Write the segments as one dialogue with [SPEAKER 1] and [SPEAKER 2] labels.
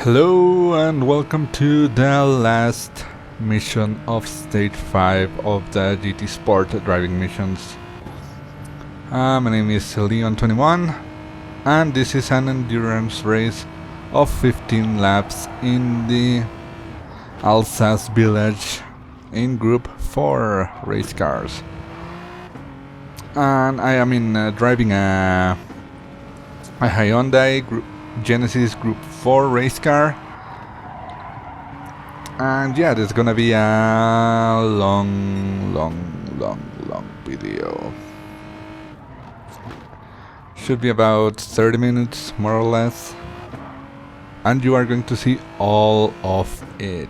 [SPEAKER 1] Hello and welcome to the last mission of stage 5 of the GT Sport driving missions. My name is Leon21 and this is an endurance race of 15 laps in the Alsace Village in Gr.4 race cars. And I am driving a Hyundai Genesis Gr.4 race car, and yeah, there's gonna be a long video. Should be about 30 minutes more or less, and you are going to see all of it.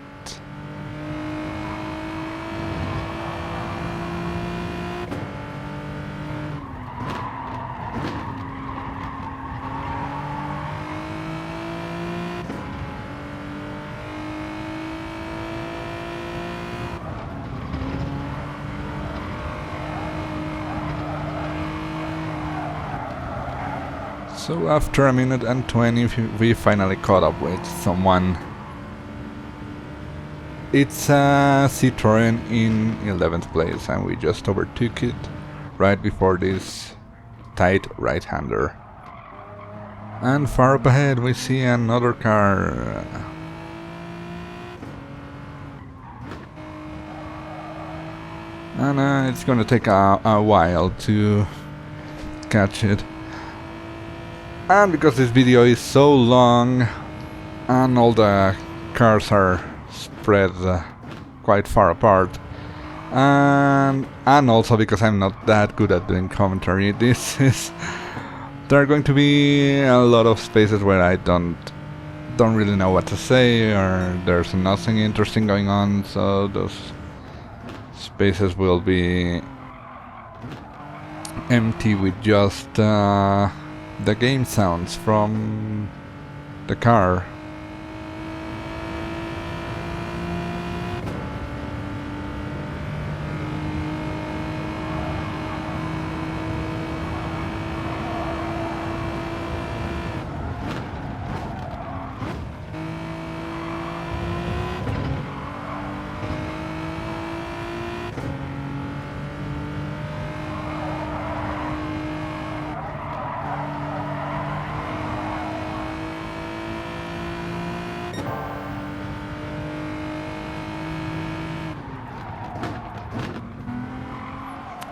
[SPEAKER 1] So after a minute and 20 we finally caught up with someone. It's a Citroen in 11th place and we just overtook it right before this tight right-hander. And far up ahead we see another car. And it's gonna take a while to catch it. And because this video is so long and all the cars are spread quite far apart, and also because I'm not that good at doing commentary, there are going to be a lot of spaces where I don't really know what to say, or there's nothing interesting going on, so those spaces will be empty with just the game sounds from the car.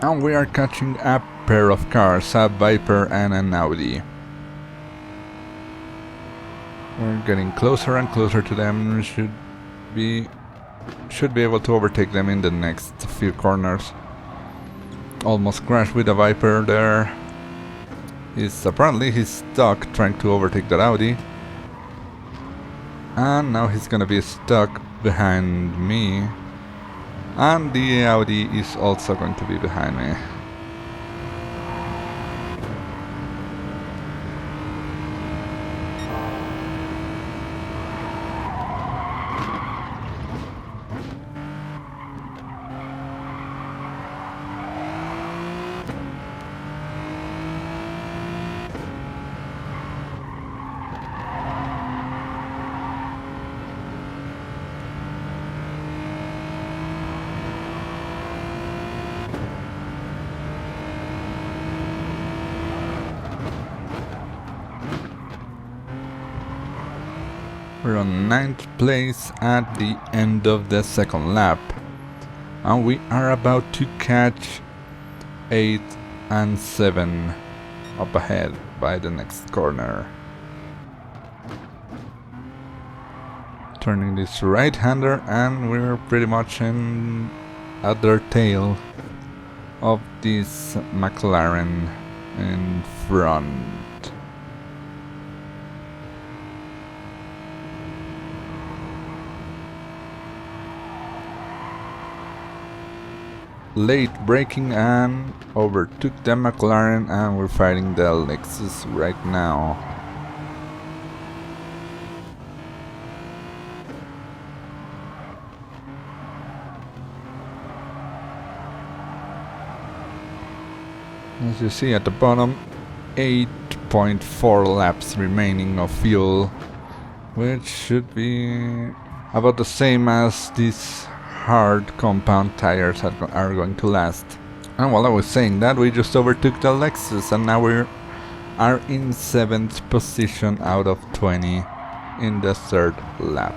[SPEAKER 1] And we are catching a pair of cars, a Viper and an Audi. We're getting closer and closer to them. We should be able to overtake them in the next few corners. Almost crashed with the Viper there. Apparently he's stuck trying to overtake that Audi. And now he's gonna be stuck behind me. And the Audi is also going to be behind me. We're on 9th place at the end of the second lap, and we are about to catch 8 and 7 up ahead by the next corner. Turning this right-hander and we're pretty much at their tail of this McLaren in front. Late braking and overtook the McLaren, and we're fighting the Lexus right now. As you see at the bottom, 8.4 laps remaining of fuel. which should be about the same as these hard compound tires are going to last. And while I was saying that, we just overtook the Lexus, and now we are in 7th position out of 20 in the 3rd lap.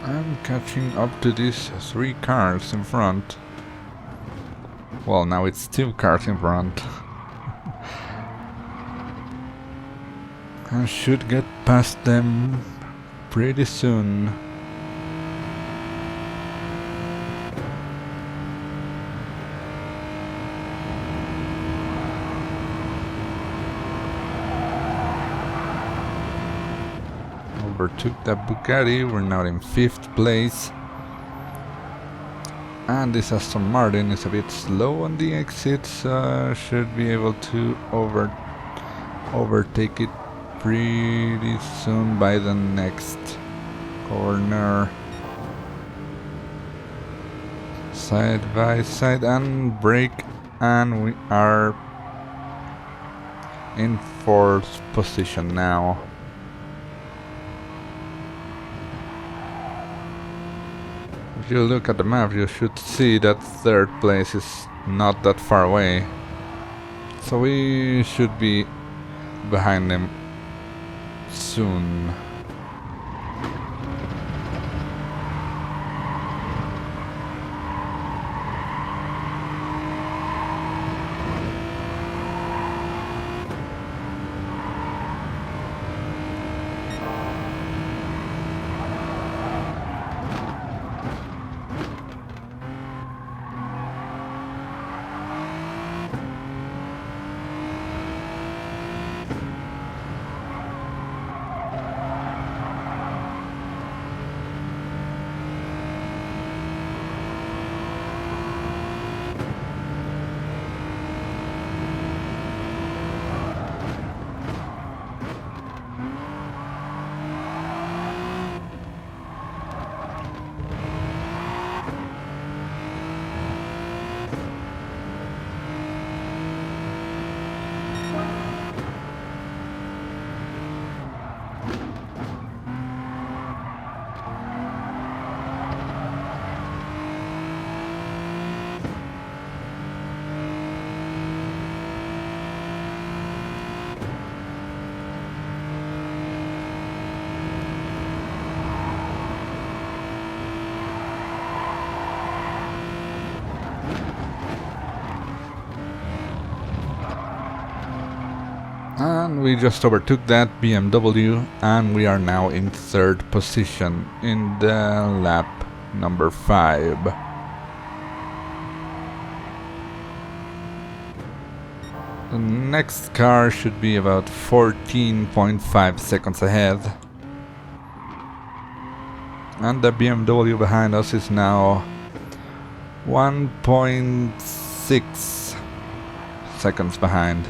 [SPEAKER 1] I'm catching up to these 3 cars in front. Well, now it's 2 cars in front. I should get past them pretty soon. Overtook that Bugatti. We're now in 5th place. And this Aston Martin is a bit slow on the exits. Should be able to overtake it pretty soon by the next corner. Side by side and brake, and we are in 4th position now. If you look at the map, you should see that 3rd place is not that far away. So we should be behind them soon. And we just overtook that BMW, and we are now in 3rd position in the lap number 5. The next car should be about 14.5 seconds ahead. And the BMW behind us is now 1.6 seconds behind.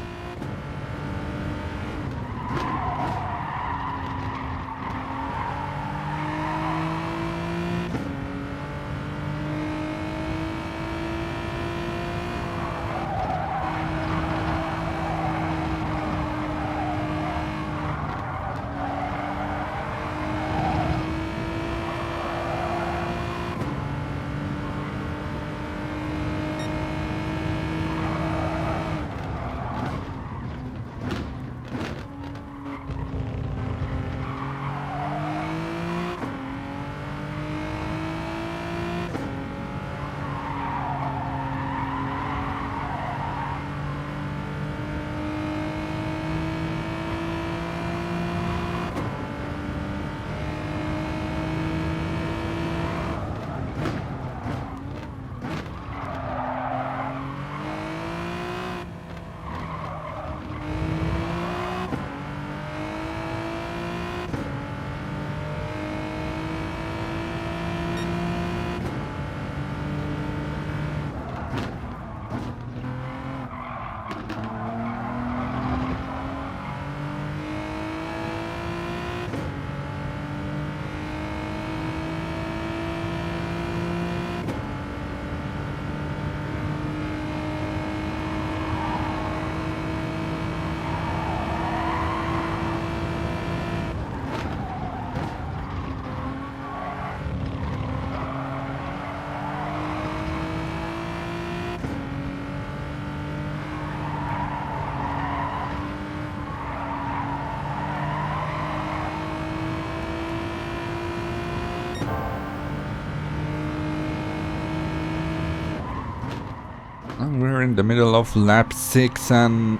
[SPEAKER 1] we're in the middle of lap 6 and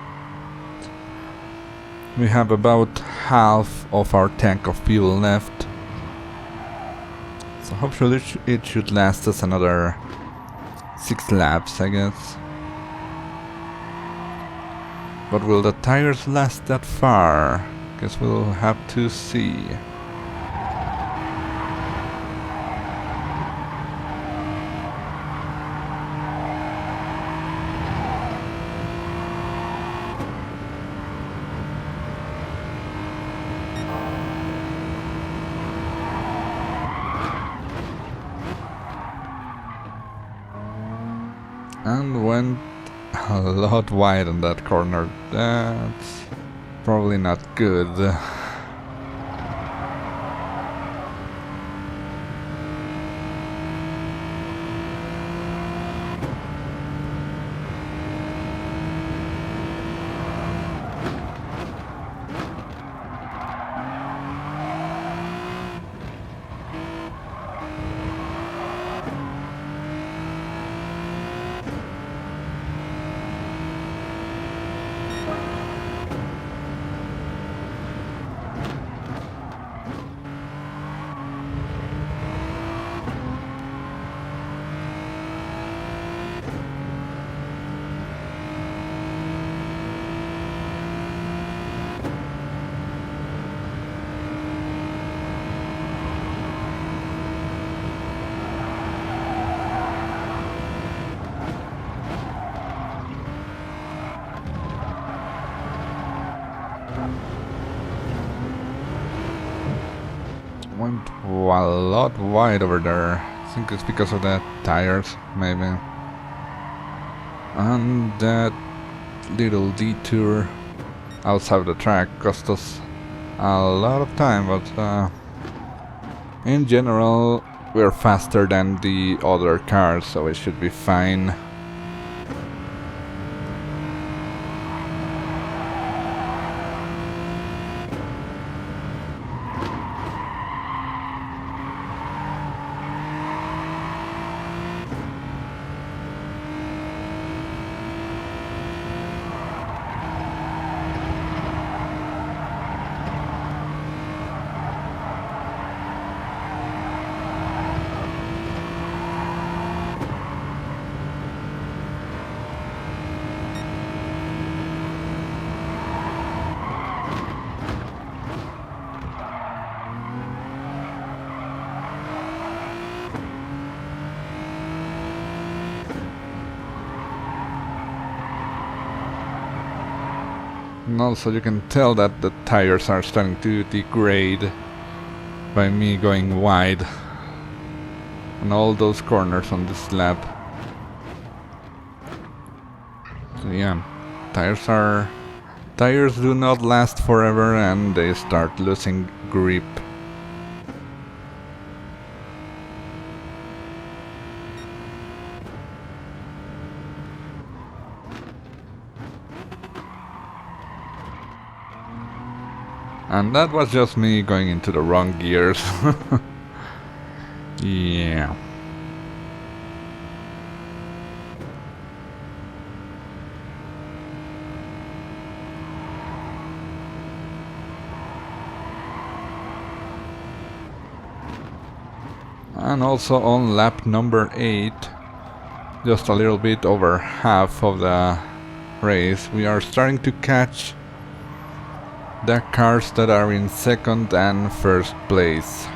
[SPEAKER 1] we have about half of our tank of fuel left. So hopefully it should last us another 6 laps, I guess. But will the tires last that far? Guess we'll have to see. And went a lot wide on that corner. That's probably not good. Went a lot wide over there. I think it's because of the tires, maybe. And that little detour outside the track cost us a lot of time, but in general we're faster than the other cars, so it should be fine. And also you can tell that the tires are starting to degrade by me going wide on all those corners on this lap. So yeah, tires do not last forever and they start losing grip. And that was just me going into the wrong gears. Yeah. And also on lap number 8, just a little bit over half of the race, we are starting to catch the cars that are in second and first place.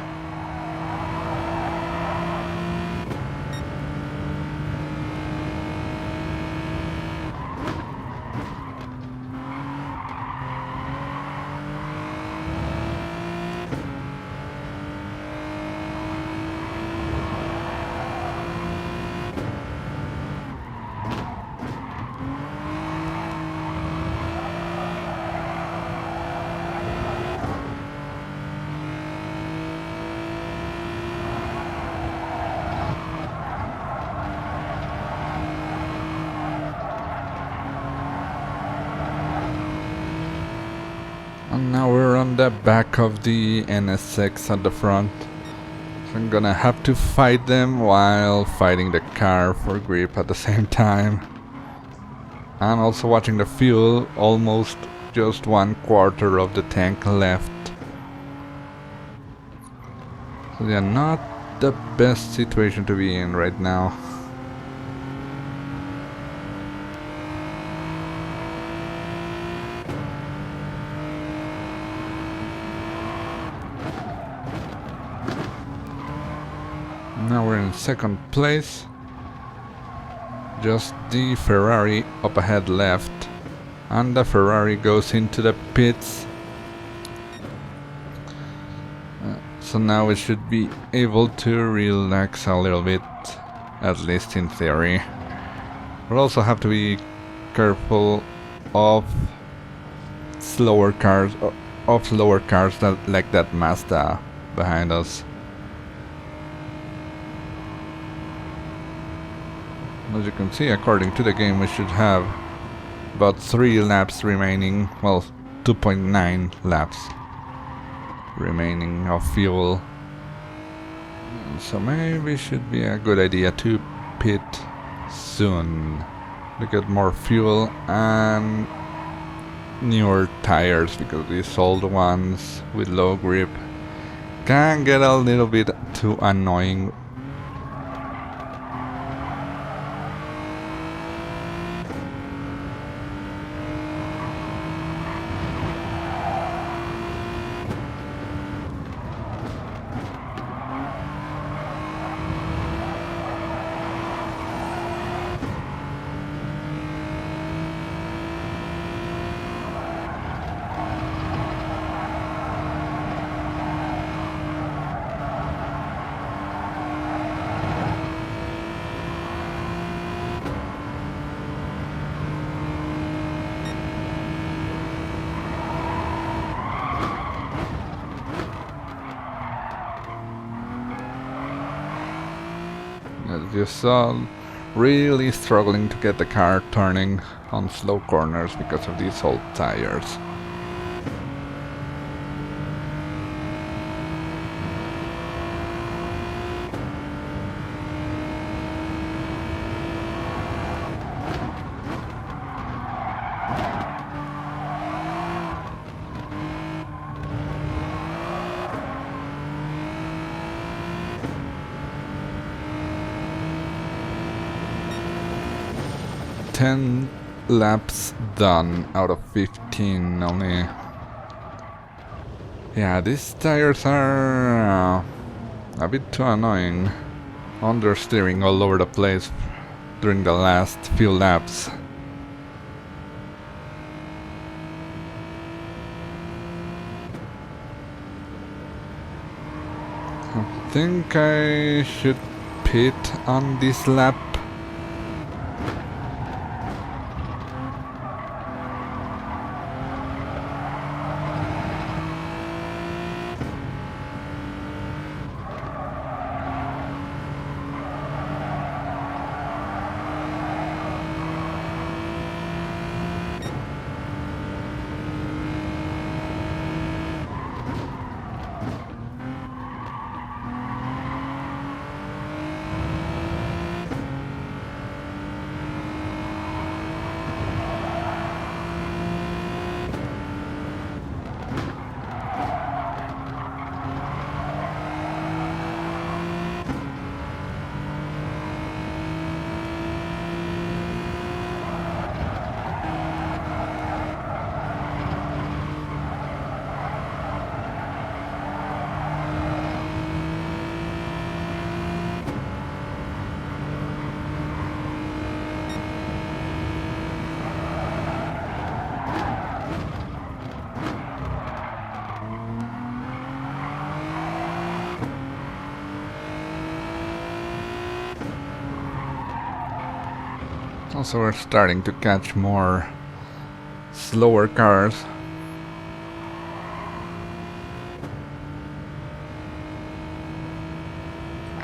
[SPEAKER 1] And now we're on the back of the NSX at the front. So I'm gonna have to fight them while fighting the car for grip at the same time. And also watching the fuel, almost just 1/4 of the tank left. So yeah, not the best situation to be in right now. Now we're in second place. Just the Ferrari up ahead left. And the Ferrari goes into the pits. So now we should be able to relax a little bit, at least in theory. We'll also have to be careful of slower cars, that, like that Mazda behind us. As you can see, according to the game, we should have about 3 laps remaining. Well, 2.9 laps remaining of fuel. So maybe it should be a good idea to pit soon to get more fuel and newer tires, because these old ones with low grip can get a little bit too annoying. As you saw, really struggling to get the car turning on slow corners because of these old tires. Ten laps done out of 15 only. Yeah, these tires are a bit too annoying. Understeering all over the place during the last few laps. I think I should pit on this lap. Also, we're starting to catch more slower cars.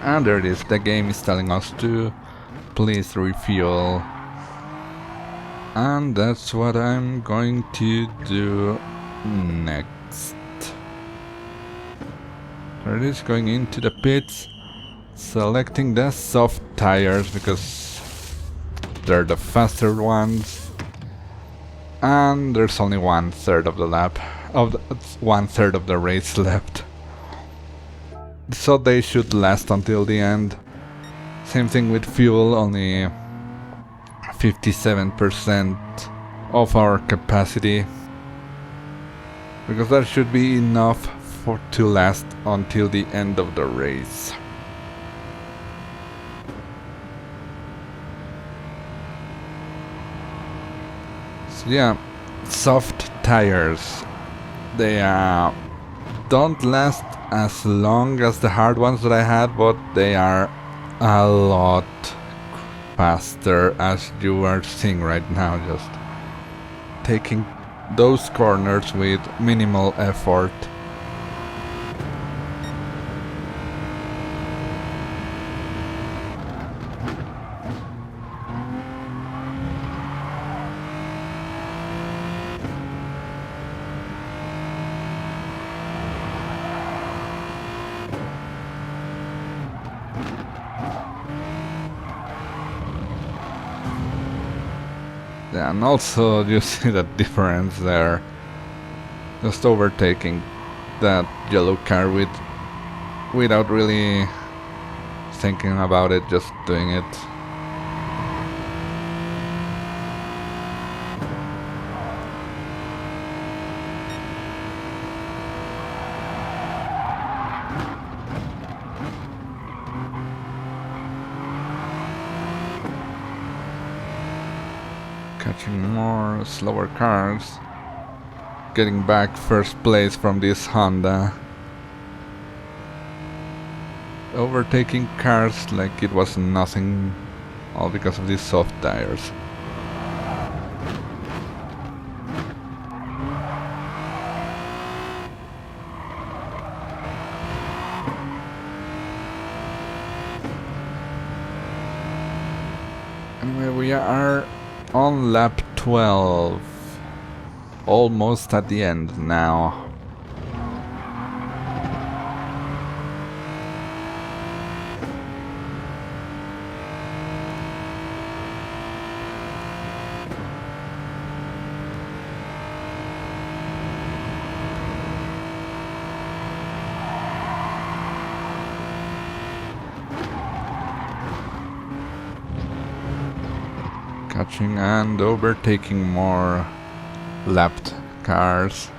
[SPEAKER 1] And there it is, the game is telling us to please refuel. And that's what I'm going to do next. There it is, going into the pits, selecting the soft tires because they're the faster ones and there's only 1/3 of the lap, of the, 1/3 of the race left. So they should last until the end. Same thing with fuel, only 57% of our capacity, because that should be enough to last until the end of the race. So yeah, soft tires. They don't last as long as the hard ones that I had, but they are a lot faster, as you are seeing right now, just taking those corners with minimal effort. Yeah, and also you see that difference there, just overtaking that yellow car without really thinking about it, just doing it. Catching more slower cars, getting back first place from this Honda, overtaking cars like it was nothing, all because of these soft tires. Anyway, we are on lap 12, almost at the end now. Catching and overtaking more lapped cars.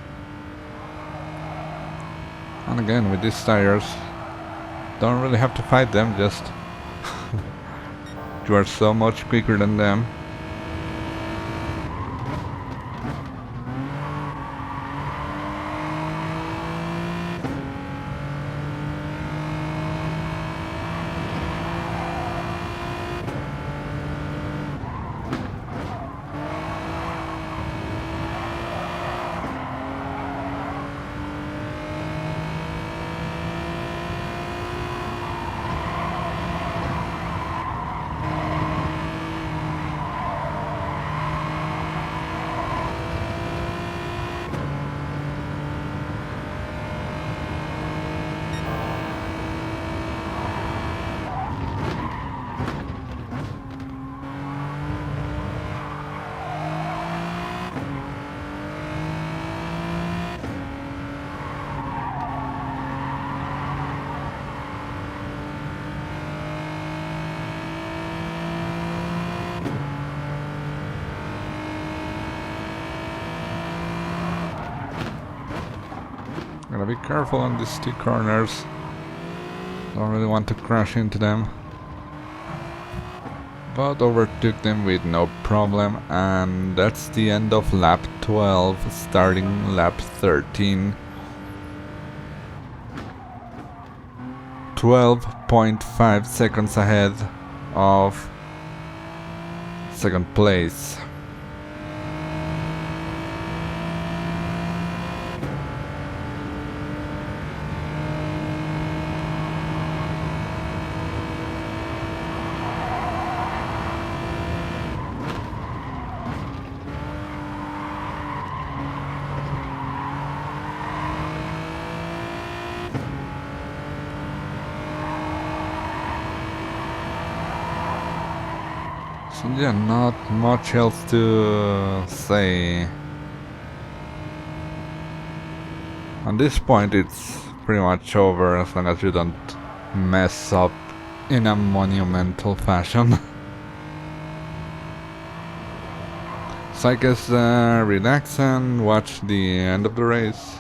[SPEAKER 1] And again, with these tires, don't really have to fight them, just you are so much quicker than them. Gotta be careful on these two corners. Don't really want to crash into them. But overtook them with no problem, and that's the end of lap 12, starting lap 13. 12.5 seconds ahead of second place. So yeah, not much else to say. At this point it's pretty much over as long as you don't mess up in a monumental fashion. So I guess relax and watch the end of the race.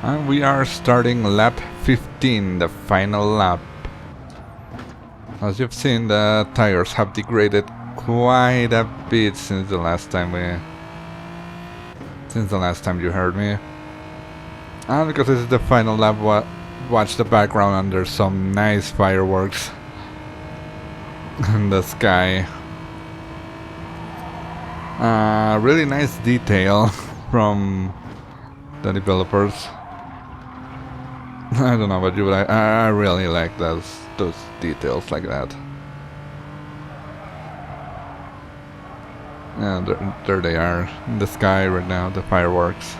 [SPEAKER 1] And we are starting lap 15, the final lap. As you've seen, the tires have degraded quite a bit since the last time you heard me. And because this is the final lap, watch the background under some nice fireworks in the sky. Really nice detail from the developers. I don't know about you, but I really like those details like that. And there they are in the sky right now, the fireworks.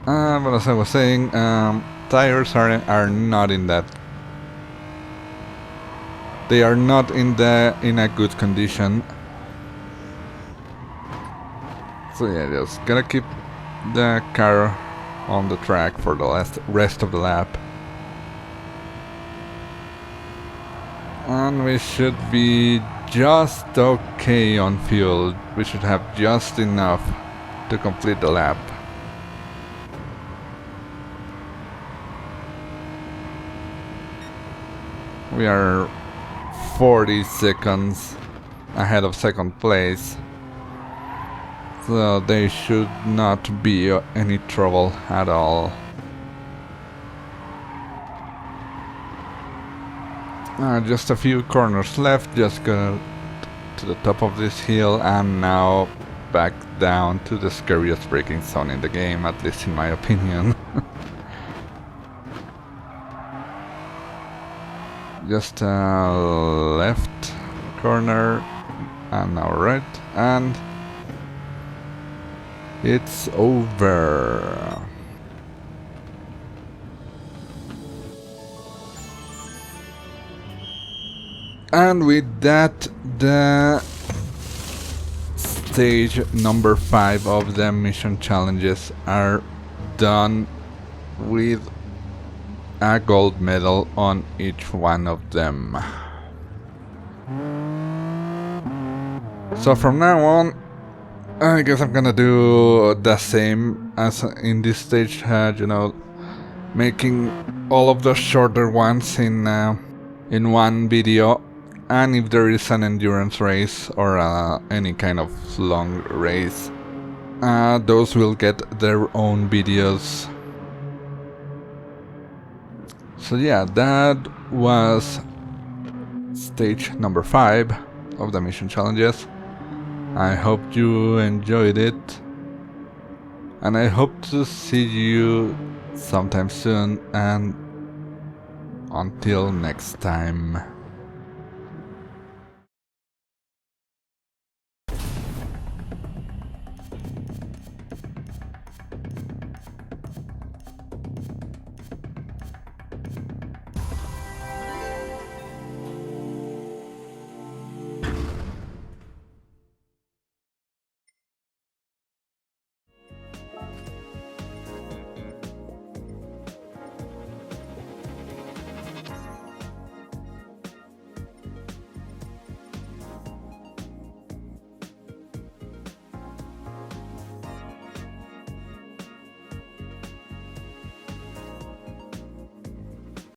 [SPEAKER 1] But as I was saying, tires are not in that. They are not in a good condition. So yeah, just gotta keep the car on the track for the rest of the lap. And we should be just okay on fuel. We should have just enough to complete the lap. We are 40 seconds ahead of second place. So they should not be any trouble at all. Just a few corners left, just go to the top of this hill and now back down to the scariest braking zone in the game, at least in my opinion. Just left corner and now right, and it's over. And with that, the stage number 5 of the mission challenges are done, with a gold medal on each one of them. So from now on, I guess I'm gonna do the same as in this stage, you know, making all of the shorter ones in one video. And if there is an endurance race or any kind of long race, those will get their own videos. So yeah, that was stage number 5 of the mission challenges. I hope you enjoyed it, and I hope to see you sometime soon, and until next time.